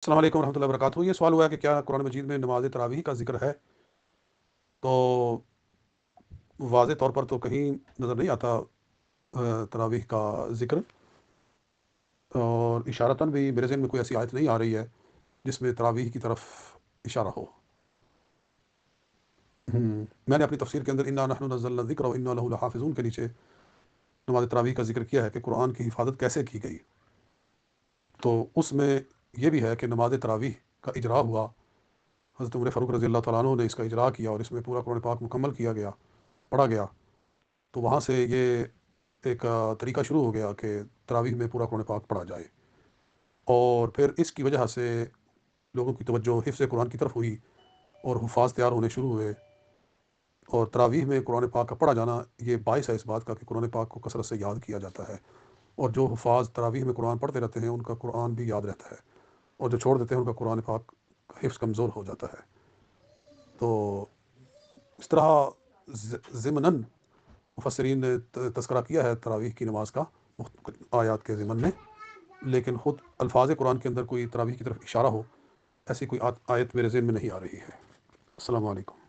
السلام علیکم ورحمۃ اللہ وبرکاتہ۔ یہ سوال ہوا ہے کہ کیا قرآن مجید میں نماز تراویح کا ذکر ہے؟ تو واضح طور پر تو کہیں نظر نہیں آتا تراویح کا ذکر، اور اشارتاً بھی میرے ذہن میں کوئی ایسی آیت نہیں آ رہی ہے جس میں تراویح کی طرف اشارہ ہو۔ میں نے اپنی تفسیر کے اندر انا نحن نزلنا الذکر وانا لہ لحافظون کے نیچے نماز تراویح کا ذکر کیا ہے کہ قرآن کی حفاظت کیسے کی گئی، تو اس میں یہ بھی ہے کہ نماز تراویح کا اجرا ہوا، حضرت عمر فاروق رضی اللہ تعالیٰ عنہ نے اس کا اجرا کیا اور اس میں پورا قرآن پاک مکمل کیا گیا، پڑھا گیا۔ تو وہاں سے یہ ایک طریقہ شروع ہو گیا کہ تراویح میں پورا قرآن پاک پڑھا جائے، اور پھر اس کی وجہ سے لوگوں کی توجہ حفظ قرآن کی طرف ہوئی اور حفاظ تیار ہونے شروع ہوئے، اور تراویح میں قرآن پاک کا پڑھا جانا یہ باعث ہے اس بات کا کہ قرآن پاک کو کثرت سے یاد کیا جاتا ہے، اور جو حفاظ تراویح میں قرآن پڑھتے رہتے ہیں ان کا قرآن بھی یاد رہتا ہے، اور جو چھوڑ دیتے ہیں ان کا قرآن پاک کا حفظ کمزور ہو جاتا ہے۔ تو اس طرح ضمناً مفسرین نے تذکرہ کیا ہے تراویح کی نماز کا مختلف آیات کے ضمن میں، لیکن خود الفاظ قرآن کے اندر کوئی تراویح کی طرف اشارہ ہو ایسی کوئی آیت میرے ذہن میں نہیں آ رہی ہے۔ السلام علیکم۔